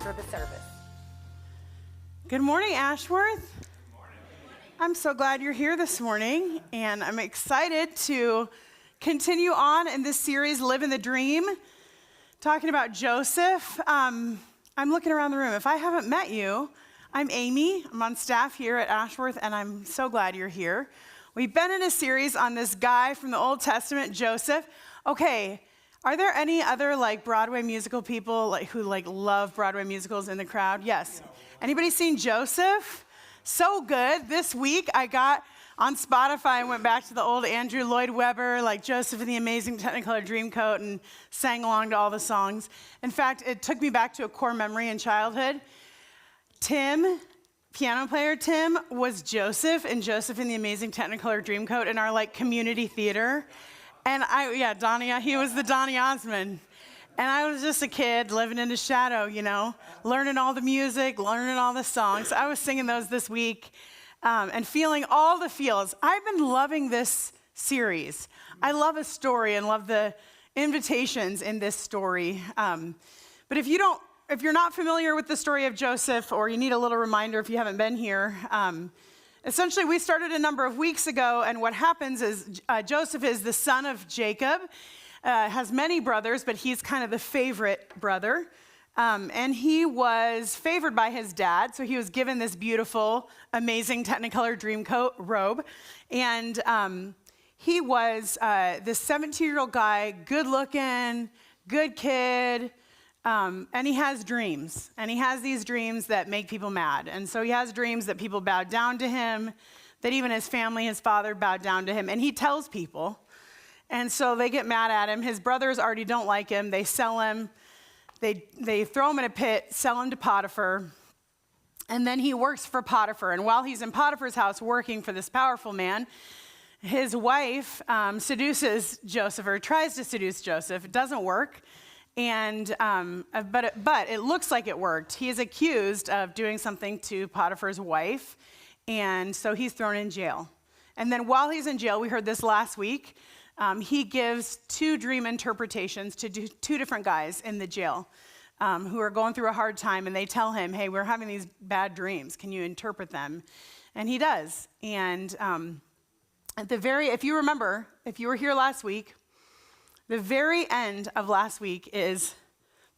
after the service. Good morning, Ashworth. Good morning. I'm so glad you're here this morning, and I'm excited to continue on in this series, Living the Dream, talking about Joseph. I'm looking around the room. If I haven't met you, I'm Amy. I'm on staff here at Ashworth, and I'm so glad you're here. We've been in a series on this guy from the Old Testament, Joseph. Okay, are there any other Broadway musical people who love Broadway musicals in the crowd? Yes. Anybody seen Joseph? So good. This week I got on Spotify and went back to the old Andrew Lloyd Webber, Joseph in the Amazing Technicolor Dreamcoat, and sang along to all the songs. In fact, it took me back to a core memory in childhood. Tim, piano player Tim, was Joseph in Joseph in the Amazing Technicolor Dreamcoat in our community theater. And Donnie, he was the Donny Osmond. And I was just a kid living in the shadow, learning all the music, learning all the songs. I was singing those this week and feeling all the feels. I've been loving this series. I love a story and love the invitations in this story. But if you're not familiar with the story of Joseph, or you need a little reminder if you haven't been here, essentially we started a number of weeks ago, and what happens is Joseph is the son of Jacob, has many brothers, but he's kind of the favorite brother. And he was favored by his dad, so he was given this beautiful, amazing Technicolor Dreamcoat robe. And he was this 17-year-old guy, good-looking, good kid, and he has dreams. And he has these dreams that make people mad. And so he has dreams that people bow down to him, that even his family, his father, bowed down to him. And he tells people. And so they get mad at him. His brothers already don't like him. They sell him. They throw him in a pit, sell him to Potiphar. And then he works for Potiphar. And while he's in Potiphar's house working for this powerful man, his wife seduces Joseph, or tries to seduce Joseph. It doesn't work. And but it looks like it worked. He is accused of doing something to Potiphar's wife. And so he's thrown in jail. And then while he's in jail, we heard this last week, he gives two dream interpretations to two different guys in the jail who are going through a hard time, and they tell him, hey, we're having these bad dreams. Can you interpret them? And he does. And if you remember, if you were here last week, the very end of last week is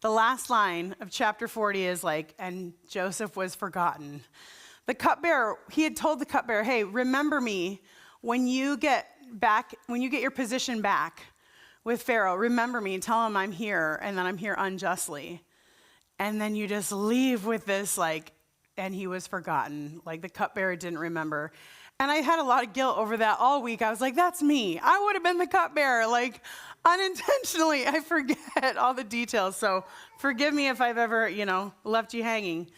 the last line of chapter 40 is and Joseph was forgotten. The cupbearer, he had told the cupbearer, hey, remember me when you get your position back with Pharaoh, remember me and tell him I'm here and that I'm here unjustly. And then you just leave with this and he was forgotten. The cupbearer didn't remember. And I had a lot of guilt over that all week. I was like, that's me. I would have been the cupbearer. Unintentionally, I forget all the details. So forgive me if I've ever, left you hanging.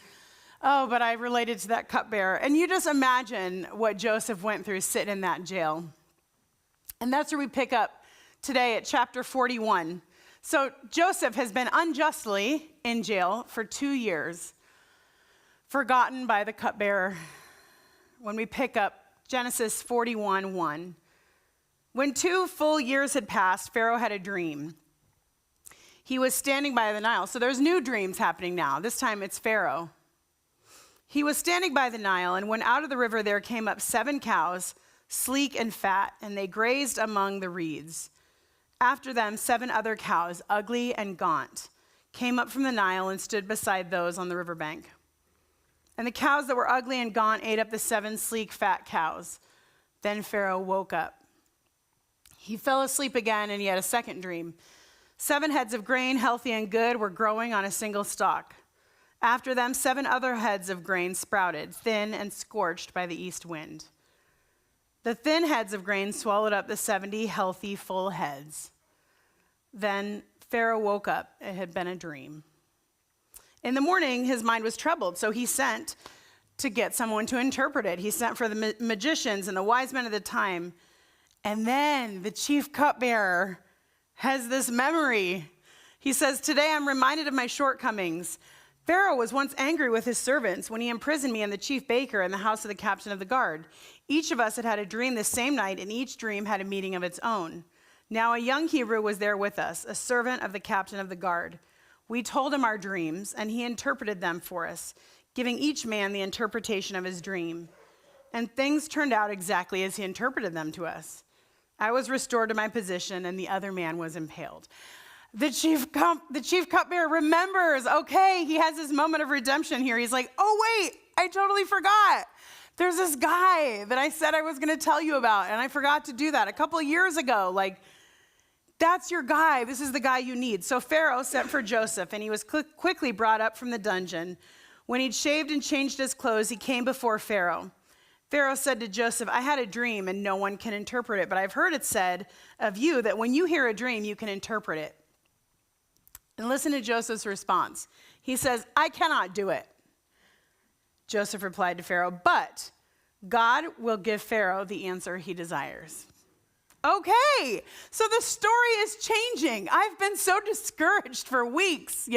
Oh, but I related to that cupbearer. And you just imagine what Joseph went through sitting in that jail. And that's where we pick up today at chapter 41. So Joseph has been unjustly in jail for 2 years, forgotten by the cupbearer. When we pick up Genesis 41:1. When 2 full years had passed, Pharaoh had a dream. He was standing by the Nile. So there's new dreams happening now. This time it's Pharaoh. He was standing by the Nile, and when out of the river there came up 7 cows, sleek and fat, and they grazed among the reeds. After them, 7 other cows, ugly and gaunt, came up from the Nile and stood beside those on the riverbank. And the cows that were ugly and gaunt ate up the 7 sleek, fat cows. Then Pharaoh woke up. He fell asleep again, and he had a second dream. 7 heads of grain, healthy and good, were growing on a single stalk. After them, 7 other heads of grain sprouted, thin and scorched by the east wind. The thin heads of grain swallowed up the 70 healthy, full heads. Then Pharaoh woke up. It had been a dream. In the morning, his mind was troubled, so he sent to get someone to interpret it. He sent for the magicians and the wise men of the time. And then the chief cupbearer has this memory. He says, today I'm reminded of my shortcomings. Pharaoh was once angry with his servants when he imprisoned me and the chief baker in the house of the captain of the guard. Each of us had had a dream the same night, and each dream had a meaning of its own. Now a young Hebrew was there with us, a servant of the captain of the guard. We told him our dreams, and he interpreted them for us, giving each man the interpretation of his dream. And things turned out exactly as he interpreted them to us. I was restored to my position, and the other man was impaled. The chief cupbearer remembers, okay, he has this moment of redemption here. He's like, oh, wait, I totally forgot. There's this guy that I said I was going to tell you about, and I forgot to do that a couple of years ago. Like, that's your guy. This is the guy you need. So Pharaoh sent for Joseph, and he was quickly brought up from the dungeon. When he'd shaved and changed his clothes, he came before Pharaoh. Pharaoh said to Joseph, I had a dream, and no one can interpret it, but I've heard it said of you that when you hear a dream, you can interpret it. And listen to Joseph's response. He says, I cannot do it. Joseph replied to Pharaoh, but God will give Pharaoh the answer he desires. Okay, so the story is changing. I've been so discouraged for weeks,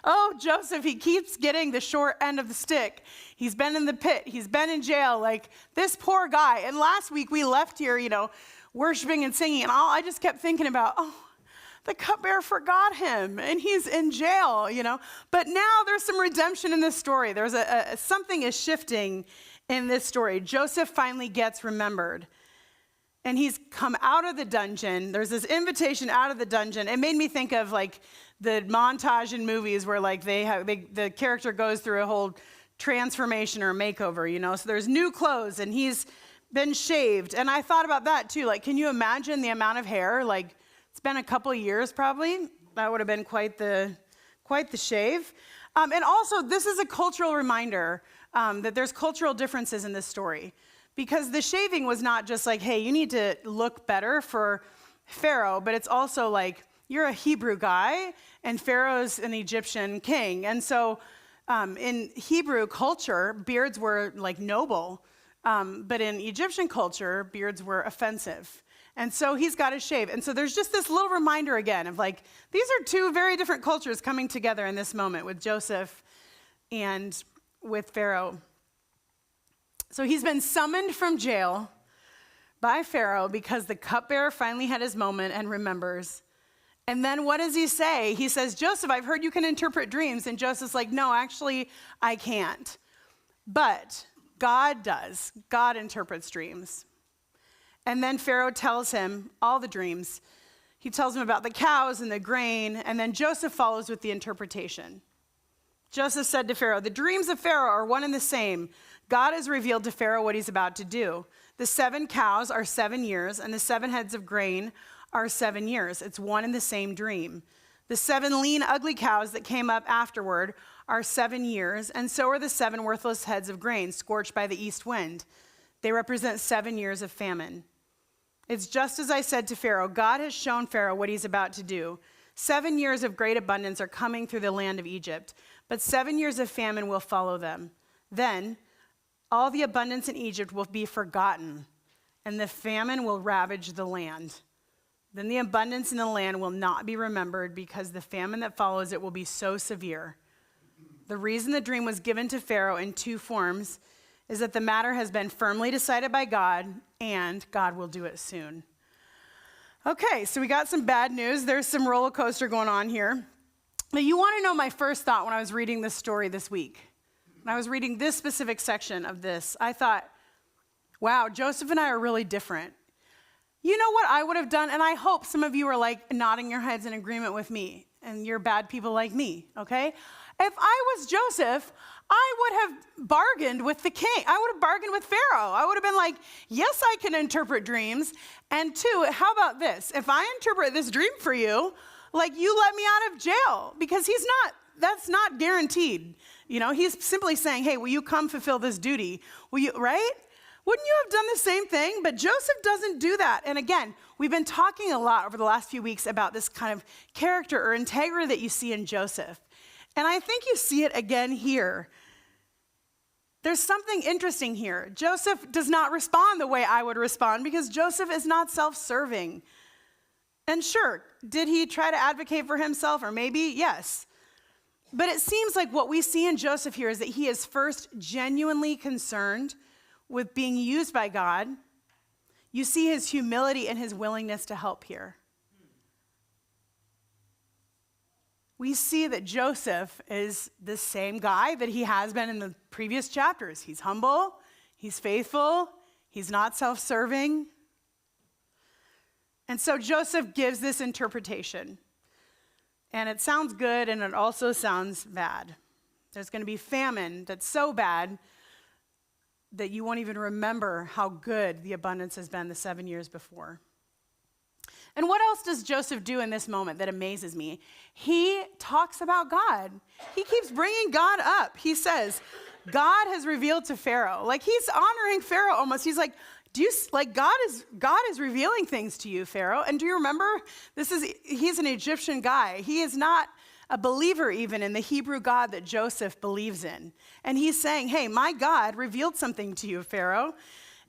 Oh, Joseph, he keeps getting the short end of the stick. He's been in the pit. He's been in jail. Like, this poor guy. And last week we left here, worshiping and singing. And I just kept thinking about, the cupbearer forgot him, and he's in jail, But now there's some redemption in this story. There's something is shifting in this story. Joseph finally gets remembered. And he's come out of the dungeon. There's this invitation out of the dungeon. It made me think of the montage in movies where the character goes through a whole transformation or makeover, So there's new clothes and he's been shaved. And I thought about that too. Can you imagine the amount of hair? It's been a couple of years probably. That would have been quite the shave. And also this is a cultural reminder that there's cultural differences in this story. Because the shaving was not just hey, you need to look better for Pharaoh, but it's also you're a Hebrew guy, and Pharaoh's an Egyptian king. And so in Hebrew culture, beards were noble, but in Egyptian culture, beards were offensive. And so he's got to shave. And so there's just this little reminder again of these are two very different cultures coming together in this moment with Joseph and with Pharaoh. So he's been summoned from jail by Pharaoh because the cupbearer finally had his moment and remembers. And then what does he say? He says, Joseph, I've heard you can interpret dreams. And Joseph's like, no, actually, I can't. But God does. God interprets dreams. And then Pharaoh tells him all the dreams. He tells him about the cows and the grain. And then Joseph follows with the interpretation. Joseph said to Pharaoh, the dreams of Pharaoh are one and the same. God has revealed to Pharaoh what he's about to do. The 7 cows are 7 years, and the 7 heads of grain are 7 years. It's one and the same dream. The 7 lean, ugly cows that came up afterward are 7 years, and so are the 7 worthless heads of grain scorched by the east wind. They represent 7 years of famine. It's just as I said to Pharaoh, God has shown Pharaoh what he's about to do. 7 years of great abundance are coming through the land of Egypt, but 7 years of famine will follow them. Then all the abundance in Egypt will be forgotten, and the famine will ravage the land. Then the abundance in the land will not be remembered because the famine that follows it will be so severe. The reason the dream was given to Pharaoh in 2 forms is that the matter has been firmly decided by God, and God will do it soon. Okay, so we got some bad news. There's some roller coaster going on here. Now, you want to know my first thought when I was reading this story this week. When I was reading this specific section of this, I thought, wow, Joseph and I are really different. You know what I would have done? And I hope some of you are nodding your heads in agreement with me, and you're bad people like me, okay? If I was Joseph, I would have bargained with the king. I would have bargained with Pharaoh. I would have been like, yes, I can interpret dreams. And 2, how about this? If I interpret this dream for you, you let me out of jail, because that's not guaranteed. He's simply saying, hey, will you come fulfill this duty? Will you, right? Wouldn't you have done the same thing? But Joseph doesn't do that. And again, we've been talking a lot over the last few weeks about this kind of character or integrity that you see in Joseph. And I think you see it again here. There's something interesting here. Joseph does not respond the way I would respond because Joseph is not self-serving. And sure, did he try to advocate for himself? Or maybe, yes. But it seems like what we see in Joseph here is that he is first genuinely concerned with being used by God. You see his humility and his willingness to help here. we see that Joseph is the same guy that he has been in the previous chapters. He's humble, he's faithful, he's not self-serving. And so Joseph gives this interpretation. And it sounds good, and it also sounds bad. There's going to be famine that's so bad that you won't even remember how good the abundance has been the 7 years before. And what else does Joseph do in this moment that amazes me? He talks about God. He keeps bringing God up. He says, God has revealed to Pharaoh. Like, he's honoring Pharaoh almost. He's like, God is revealing things to you, Pharaoh. And do you remember, he's an Egyptian guy. He is not a believer even in the Hebrew God that Joseph believes in. And he's saying, hey, my God revealed something to you, Pharaoh.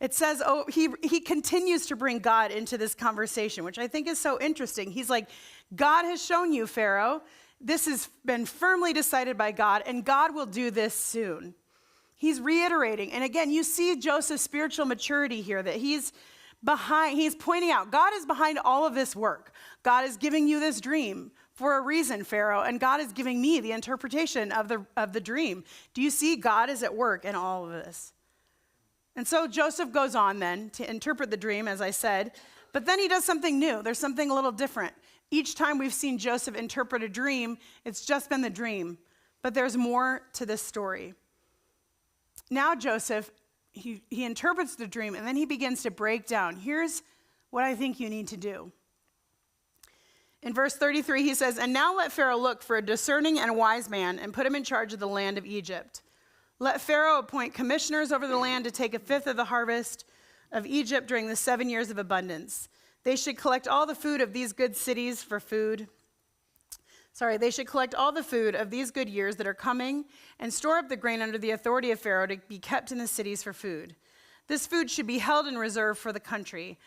It says, he continues to bring God into this conversation, which I think is so interesting. He's like, God has shown you, Pharaoh. This has been firmly decided by God, and God will do this soon. He's reiterating. And again, you see Joseph's spiritual maturity here, that he's pointing out, God is behind all of this work. God is giving you this dream for a reason, Pharaoh, and God is giving me the interpretation of the dream. Do you see God is at work in all of this? And so Joseph goes on then to interpret the dream, as I said, but then he does something new. There's something a little different. Each time we've seen Joseph interpret a dream, it's just been the dream, but there's more to this story. Now Joseph, he interprets the dream, and then he begins to break down. Here's what I think you need to do. In verse 33, he says, and now let Pharaoh look for a discerning and wise man and put him in charge of the land of Egypt. Let Pharaoh appoint commissioners over the land to take a fifth of the harvest of Egypt during the 7 years of abundance. They should collect all the food of these good cities for food. They should collect all the food of these good years that are coming and store up the grain under the authority of Pharaoh to be kept in the cities for food. This food should be held in reserve for the country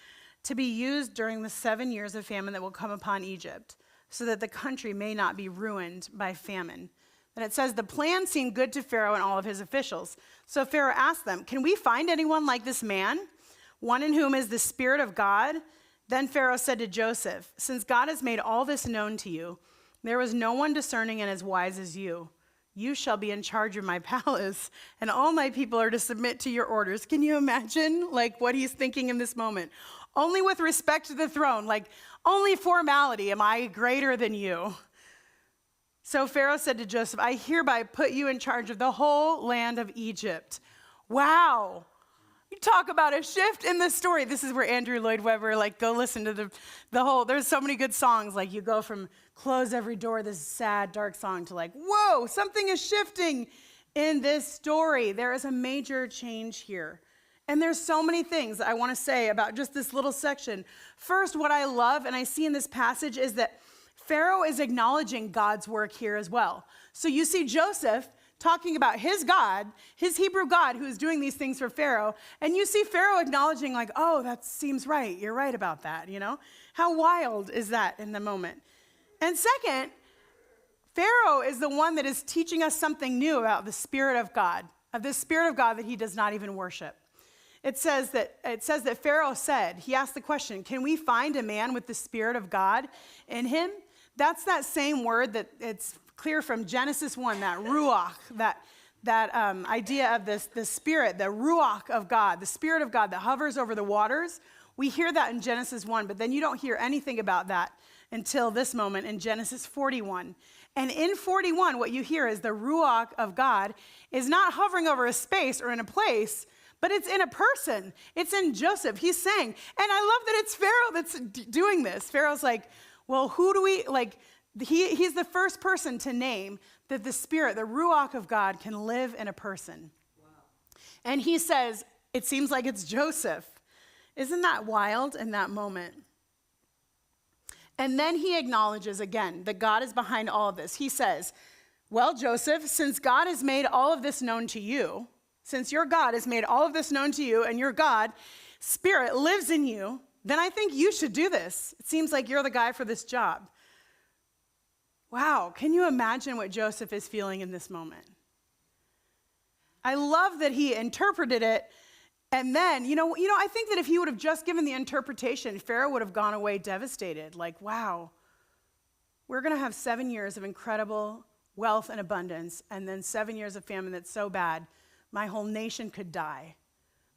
to be used during the 7 years of famine that will come upon Egypt, so that the country may not be ruined by famine. And it says, the plan seemed good to Pharaoh and all of his officials. So Pharaoh asked them, can we find anyone like this man, one in whom is the Spirit of God? Then Pharaoh said to Joseph, since God has made all this known to you, there was no one discerning and as wise as you. You shall be in charge of my palace, and all my people are to submit to your orders. Can you imagine what he's thinking in this moment? Only with respect to the throne, only formality am I greater than you. So Pharaoh said to Joseph, I hereby put you in charge of the whole land of Egypt. Wow. You talk about a shift in the story. This is where Andrew Lloyd Webber, go listen to the whole, there's so many good songs. You go from close every door, this sad, dark song, to whoa, something is shifting in this story. There is a major change here. And there's so many things I want to say about just this little section. First, what I love and I see in this passage is that Pharaoh is acknowledging God's work here as well. So you see Joseph talking about his God, his Hebrew God, who is doing these things for Pharaoh, and you see Pharaoh acknowledging oh, that seems right. You're right about that, How wild is that in the moment? And second, Pharaoh is the one that is teaching us something new about the Spirit of God, that he does not even worship. It says that Pharaoh said, he asked the question, can we find a man with the Spirit of God in him? That's that same word that it's clear from Genesis 1, that ruach, that idea of the Spirit, the ruach of God, the Spirit of God that hovers over the waters. We hear that in Genesis 1, but then you don't hear anything about that until this moment in Genesis 41. And in 41, what you hear is the ruach of God is not hovering over a space or in a place, but it's in a person. It's in Joseph. He's saying, and I love that it's Pharaoh that's doing this. Pharaoh's like, well, who do we, he's the first person to name that the Spirit, the Ruach of God, can live in a person. Wow. And he says, it seems like it's Joseph. Isn't that wild in that moment? And then he acknowledges again that God is behind all of this. He says, well, Joseph, since God has made all of this known to you, since your God has made all of this known to you and your God, Spirit, lives in you, then I think you should do this. It seems like you're the guy for this job. Wow, can you imagine what Joseph is feeling in this moment? I love that he interpreted it, and then, I think that if he would have just given the interpretation, Pharaoh would have gone away devastated. Wow, We're going to have 7 years of incredible wealth and abundance, and then 7 years of famine that's so bad, my whole nation could die.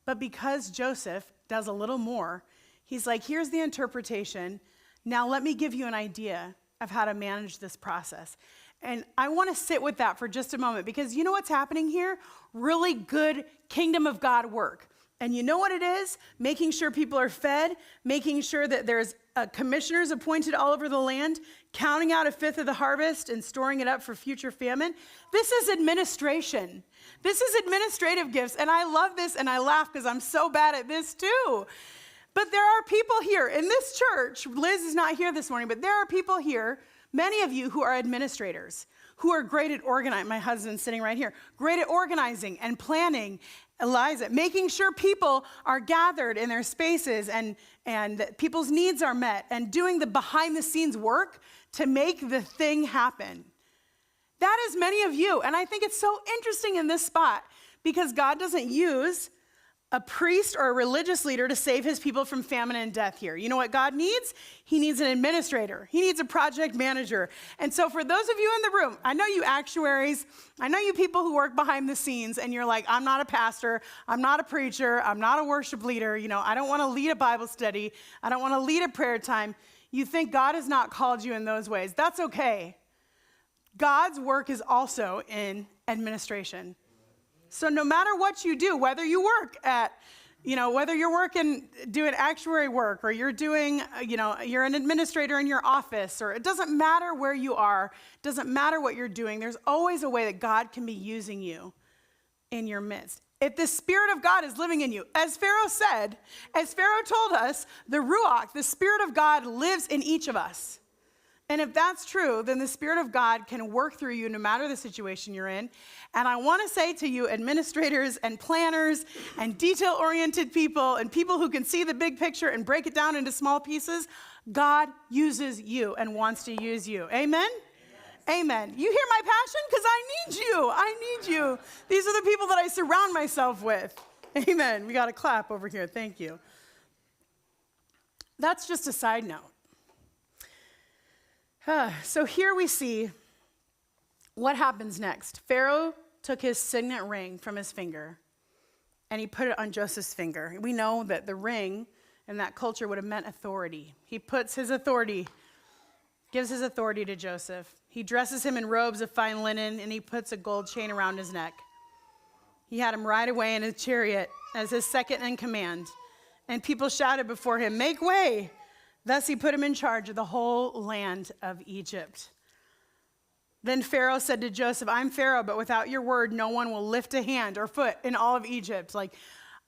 But because Joseph does a little more, he's like, here's the interpretation. Now let me give you an idea of how to manage this process. And I want to sit with that for just a moment, because you know what's happening here? Really good kingdom of God work. And you know what it is? Making sure people are fed, making sure that there's commissioners appointed all over the land, counting out a fifth of the harvest and storing it up for future famine. This is administration. This is administrative gifts. And I love this and I laugh because I'm so bad at this too. But there are people here in this church, Liz is not here this morning, but there are people here, many of you who are administrators, who are great at organizing. My husband's sitting right here, great at organizing and planning. Eliza, making sure people are gathered in their spaces and that people's needs are met, and doing the behind the scenes work to make the thing happen. That is many of you. And I think it's so interesting in this spot because God doesn't use a priest or a religious leader to save his people from famine and death here. You know what God needs? He needs an administrator. He needs a project manager. And so for those of you in the room, I know you actuaries, I know you people who work behind the scenes, and you're like, I'm not a pastor, I'm not a preacher, I'm not a worship leader, I don't want to lead a Bible study, I don't want to lead a prayer time. You think God has not called you in those ways. That's okay. God's work is also in administration. So no matter what you do, whether you work at, whether you're doing actuary work, or you're doing, you're an administrator in your office, or it doesn't matter where you are, it doesn't matter what you're doing, there's always a way that God can be using you in your midst. If the Spirit of God is living in you, as Pharaoh said, as Pharaoh told us, the Ruach, the Spirit of God lives in each of us. And if that's true, then the Spirit of God can work through you no matter the situation you're in. And I want to say to you, administrators and planners and detail-oriented people and people who can see the big picture and break it down into small pieces, God uses you and wants to use you. Amen? Amen. You hear my passion? Because I need you. I need you. These are the people that I surround myself with. Amen. We got a clap over here. Thank you. That's just a side note. So here we see what happens next. Pharaoh took his signet ring from his finger and he put it on Joseph's finger. We know that the ring in that culture would have meant authority. He puts his authority, gives his authority to Joseph. He dresses him in robes of fine linen and he puts a gold chain around his neck. He had him ride away in his chariot as his second in command. And people shouted before him, "Make way!" Thus he put him in charge of the whole land of Egypt. Then Pharaoh said to Joseph, "I'm Pharaoh, but without your word, no one will lift a hand or foot in all of Egypt." Like,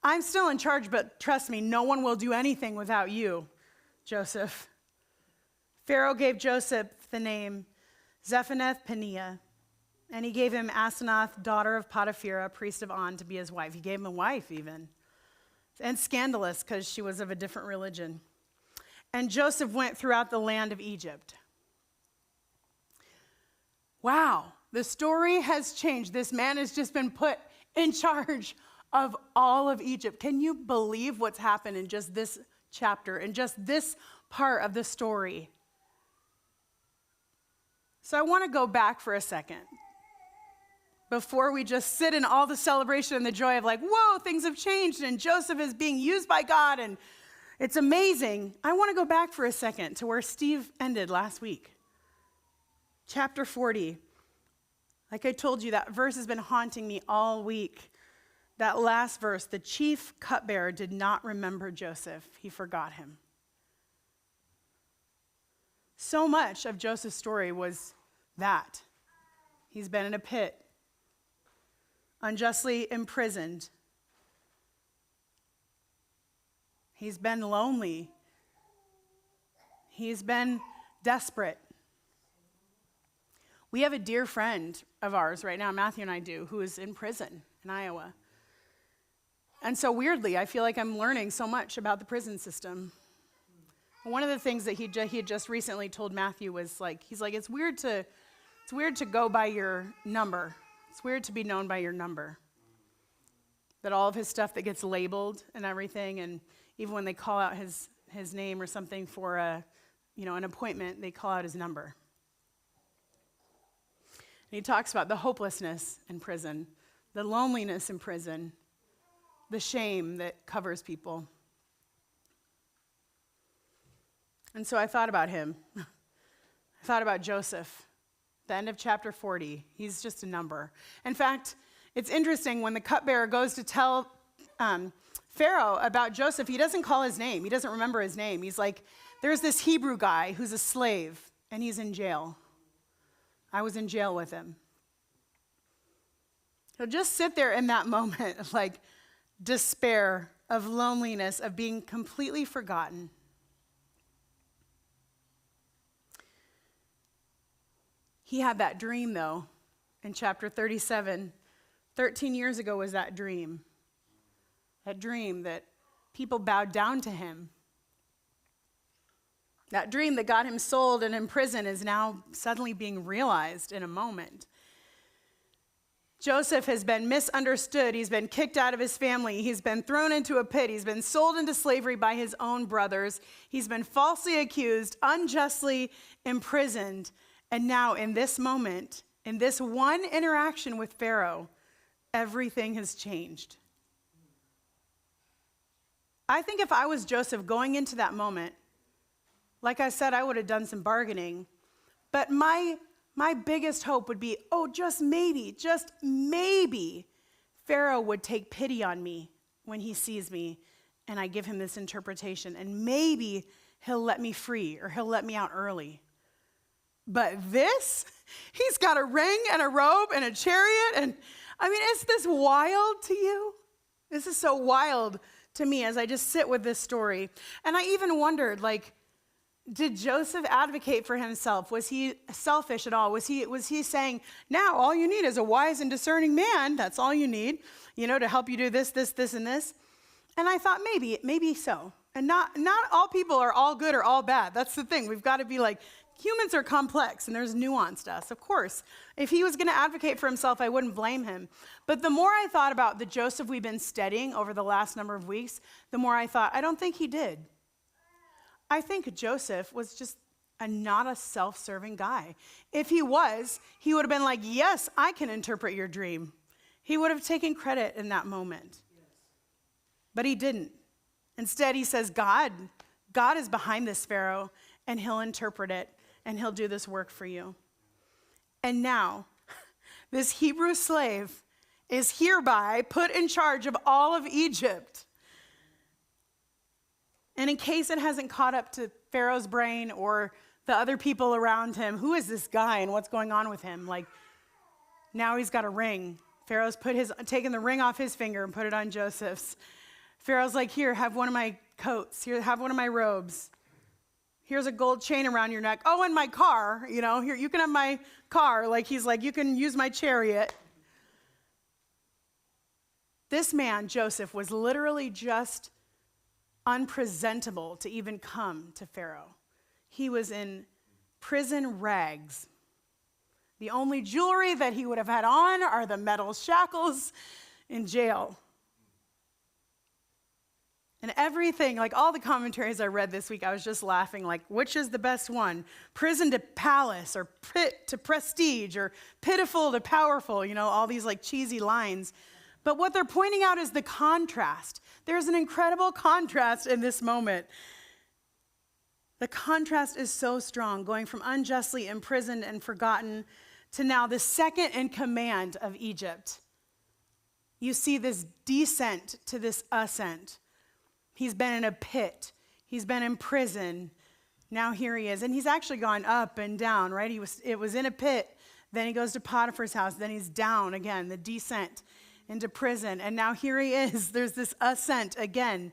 I'm still in charge, but trust me, no one will do anything without you, Joseph. Pharaoh gave Joseph the name Zephanath-Paneah, and he gave him Asenath, daughter of Potipharah, priest of On, to be his wife. He gave him a wife even. And scandalous because she was of a different religion. And Joseph went throughout the land of Egypt. Wow, the story has changed. This man has just been put in charge of all of Egypt. Can you believe what's happened in just this chapter, in just this part of the story? So I want to go back for a second before we just sit in all the celebration and the joy of like, whoa, things have changed and Joseph is being used by God and it's amazing. I want to go back for a second to where Steve ended last week. Chapter 40. Like I told you, that verse has been haunting me all week. That last verse, the chief cupbearer did not remember Joseph. He forgot him. So much of Joseph's story was that. He's been in a pit, unjustly imprisoned. He's been lonely. He's been desperate. We have a dear friend of ours right now, Matthew and I do, who is in prison in Iowa. And so weirdly, I feel like I'm learning so much about the prison system. One of the things that he had just recently told Matthew was like, he's like, it's weird to go by your number. It's weird to be known by your number. That all of his stuff that gets labeled and everything, and even when they call out his name or something for an appointment, they call out his number. he talks about the hopelessness in prison, the loneliness in prison, the shame that covers people. And so I thought about him. I thought about Joseph. The end of chapter 40. He's just a number. In fact, it's interesting when the cupbearer goes to tell Pharaoh about Joseph, he doesn't call his name. He doesn't remember his name. He's like, there's this Hebrew guy who's a slave, and he's in jail. I was in jail with him. He'll just sit there in that moment of like despair, of loneliness, of being completely forgotten. He had that dream, though, in chapter 37. 13 years ago was that dream. That dream that people bowed down to him. That dream that got him sold and in prison is now suddenly being realized in a moment. Joseph has been misunderstood. He's been kicked out of his family. He's been thrown into a pit. He's been sold into slavery by his own brothers. He's been falsely accused, unjustly imprisoned. And now in this moment, in this one interaction with Pharaoh, everything has changed. I think if I was Joseph going into that moment, like I said, I would have done some bargaining. But my biggest hope would be, just maybe, Pharaoh would take pity on me when he sees me and I give him this interpretation. And maybe he'll let me free or he'll let me out early. But this, he's got a ring and a robe and a chariot. And is this wild to you? This is so wild to me as I just sit with this story. And I even wondered, did Joseph advocate for himself? Was he selfish at all? Was he saying, now all you need is a wise and discerning man. That's all you need, to help you do this, and this. And I thought maybe so. And not all people are all good or all bad. That's the thing. We've got to be humans are complex and there's nuance to us. Of course, if he was going to advocate for himself, I wouldn't blame him. But the more I thought about the Joseph we've been studying over the last number of weeks, the more I thought, I don't think he did. I think Joseph was just not a self-serving guy. If he was, he would have been like, yes, I can interpret your dream. He would have taken credit in that moment. Yes. But he didn't. Instead, he says, God is behind this, Pharaoh, and he'll interpret it, and he'll do this work for you. And now, this Hebrew slave is hereby put in charge of all of Egypt. And in case it hasn't caught up to Pharaoh's brain or the other people around him, who is this guy and what's going on with him? Now he's got a ring. Pharaoh's taken the ring off his finger and put it on Joseph's. Pharaoh's like, here, have one of my coats. Here, have one of my robes. Here's a gold chain around your neck. Oh, and my car, here, you can have my car. He's like, you can use my chariot. This man, Joseph, was literally just unpresentable to even come to Pharaoh. He was in prison rags. The only jewelry that he would have had on are the metal shackles in jail. And everything, all the commentaries I read this week, I was just laughing, which is the best one? Prison to palace, or pit to prestige, or pitiful to powerful, all these cheesy lines. But what they're pointing out is the contrast. There's an incredible contrast in this moment. The contrast is so strong, going from unjustly imprisoned and forgotten to now the second in command of Egypt. You see this descent to this ascent. He's been in a pit. He's been in prison. Now here he is. And he's actually gone up and down, right? It was in a pit. Then he goes to Potiphar's house. Then he's down again, the descent into prison. And now here he is. There's this ascent again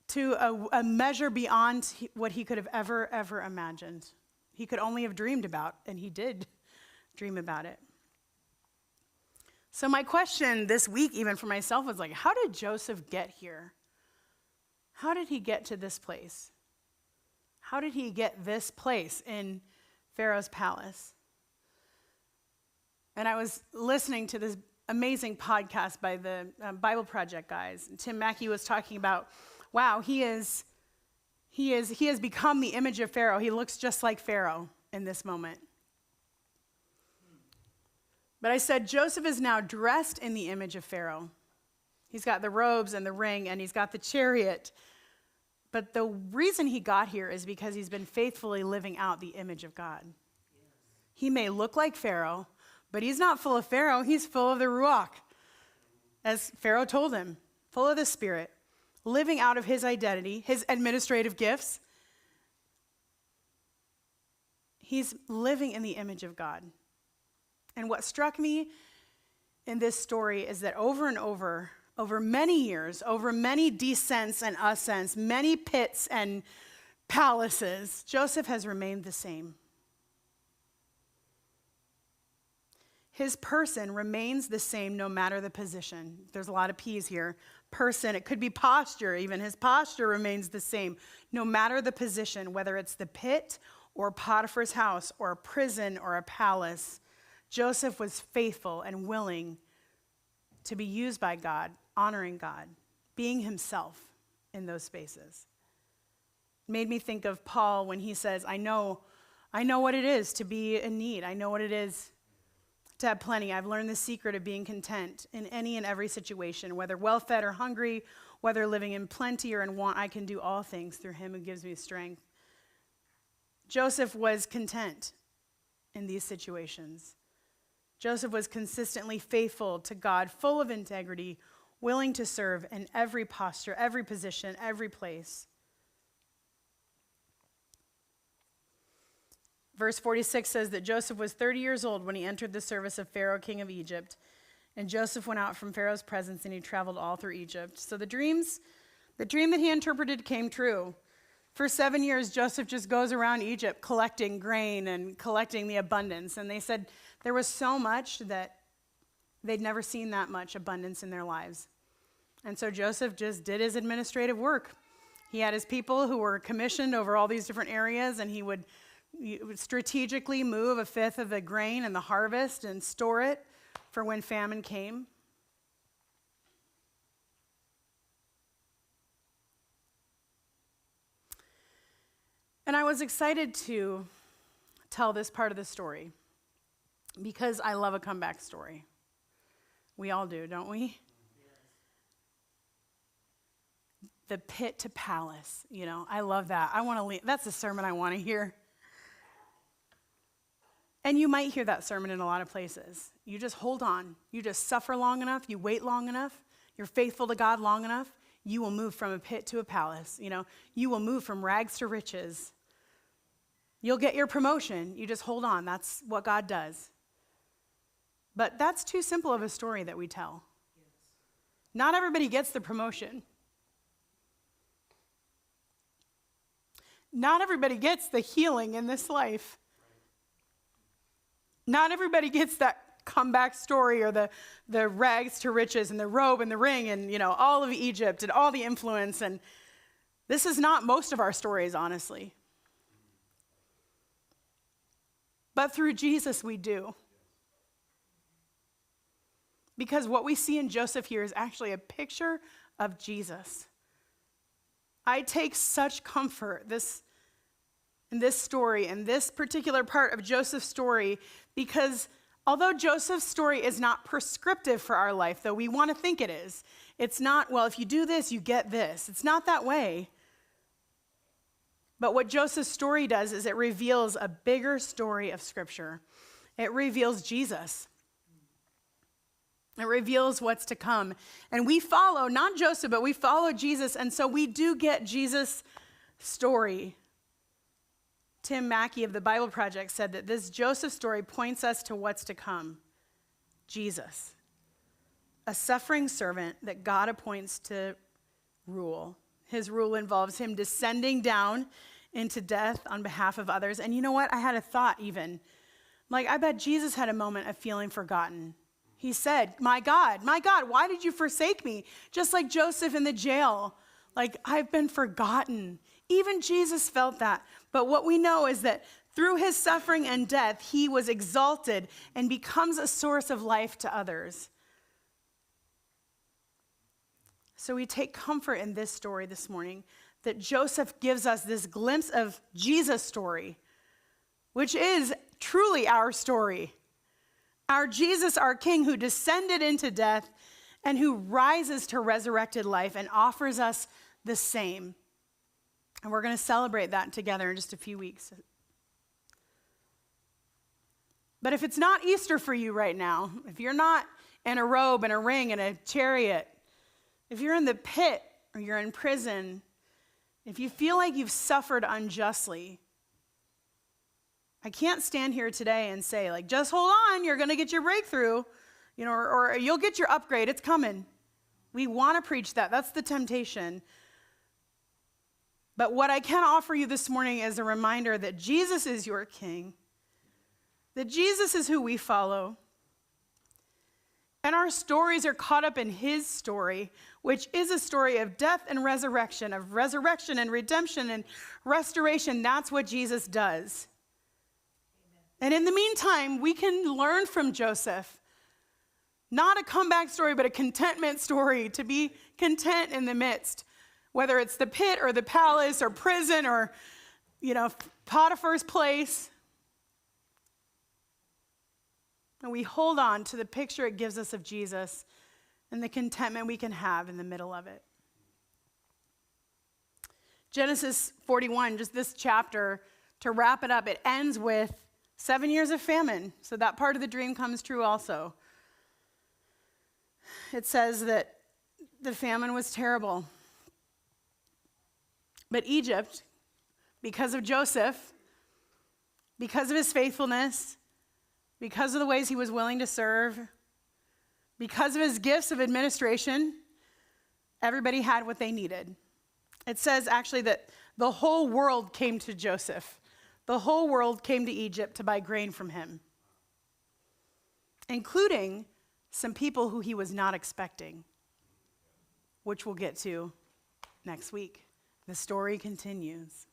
to a measure beyond what he could have ever imagined. He could only have dreamed about, and he did dream about it. So my question this week, even for myself, was how did Joseph get here? How did he get to this place? How did he get this place in Pharaoh's palace? And I was listening to this amazing podcast by the Bible Project guys. Tim Mackey was talking about, wow, he has become the image of Pharaoh. He looks just like Pharaoh in this moment. But I said Joseph is now dressed in the image of Pharaoh. He's got the robes and the ring, and he's got the chariot. But the reason he got here is because he's been faithfully living out the image of God. Yes. He may look like Pharaoh, but he's not full of Pharaoh. He's full of the Ruach, as Pharaoh told him, full of the Spirit, living out of his identity, his administrative gifts. He's living in the image of God. And what struck me in this story is that over and over many years, over many descents and ascents, many pits and palaces, Joseph has remained the same. His person remains the same no matter the position. There's a lot of P's here. Person, it could be posture even. His posture remains the same no matter the position, whether it's the pit or Potiphar's house or a prison or a palace. Joseph was faithful and willing to be used by God, honoring God, being himself in those spaces. It made me think of Paul when he says, I know what it is to be in need. I know what it is to have plenty. I've learned the secret of being content in any and every situation, whether well-fed or hungry, whether living in plenty or in want. I can do all things through him who gives me strength. Joseph was content in these situations. Joseph was consistently faithful to God, full of integrity, willing to serve in every posture, every position, every place. Verse 46 says that Joseph was 30 years old when he entered the service of Pharaoh, king of Egypt. And Joseph went out from Pharaoh's presence and he traveled all through Egypt. So the dream that he interpreted came true. For 7 years, Joseph just goes around Egypt collecting grain and collecting the abundance. And they said there was so much that they'd never seen that much abundance in their lives. And so Joseph just did his administrative work. He had his people who were commissioned over all these different areas, and he would strategically move a fifth of the grain and the harvest and store it for when famine came. And I was excited to tell this part of the story because I love a comeback story. We all do, don't we? Yes. The pit to palace, I love that. I want to leave. That's a sermon I want to hear. And you might hear that sermon in a lot of places. You just hold on. You just suffer long enough. You wait long enough. You're faithful to God long enough. You will move from a pit to a palace. You will move from rags to riches. You'll get your promotion. You just hold on. That's what God does. But that's too simple of a story that we tell. Yes. Not everybody gets the promotion. Not everybody gets the healing in this life. Not everybody gets that comeback story or the rags to riches and the robe and the ring and, all of Egypt and all the influence. And this is not most of our stories, honestly. But through Jesus, we do. Because what we see in Joseph here is actually a picture of Jesus. I take such comfort in this story, in this particular part of Joseph's story, because although Joseph's story is not prescriptive for our life, though we want to think it is, it's not, well, if you do this, you get this. It's not that way. But what Joseph's story does is it reveals a bigger story of Scripture. It reveals Jesus. It reveals what's to come. And we follow, not Joseph, but we follow Jesus, and so we do get Jesus' story. Tim Mackey of the Bible Project said that this Joseph story points us to what's to come. Jesus, a suffering servant that God appoints to rule. His rule involves him descending down into death on behalf of others. And you know what? I had a thought even. I bet Jesus had a moment of feeling forgotten. He said, my God, why did you forsake me? Just like Joseph in the jail. I've been forgotten. Even Jesus felt that. But what we know is that through his suffering and death, he was exalted and becomes a source of life to others. So we take comfort in this story this morning, that Joseph gives us this glimpse of Jesus' story, which is truly our story. Our Jesus, our King, who descended into death and who rises to resurrected life and offers us the same. And we're going to celebrate that together in just a few weeks. But if it's not Easter for you right now, if you're not in a robe and a ring and a chariot, if you're in the pit or you're in prison, if you feel like you've suffered unjustly, I can't stand here today and say, like, just hold on, you're going to get your breakthrough, or you'll get your upgrade, it's coming. We want to preach that. That's the temptation. But what I can offer you this morning is a reminder that Jesus is your King, that Jesus is who we follow. And our stories are caught up in his story, which is a story of death and resurrection and redemption and restoration. That's what Jesus does. And in the meantime, we can learn from Joseph. Not a comeback story, but a contentment story, to be content in the midst. Whether it's the pit or the palace or prison or, Potiphar's place. And we hold on to the picture it gives us of Jesus and the contentment we can have in the middle of it. Genesis 41, just this chapter, to wrap it up, it ends with 7 years of famine. So that part of the dream comes true also. It says that the famine was terrible. But Egypt, because of Joseph, because of his faithfulness, because of the ways he was willing to serve, because of his gifts of administration, everybody had what they needed. It says actually that the whole world came to Joseph. The whole world came to Egypt to buy grain from him, including some people who he was not expecting, which we'll get to next week. The story continues.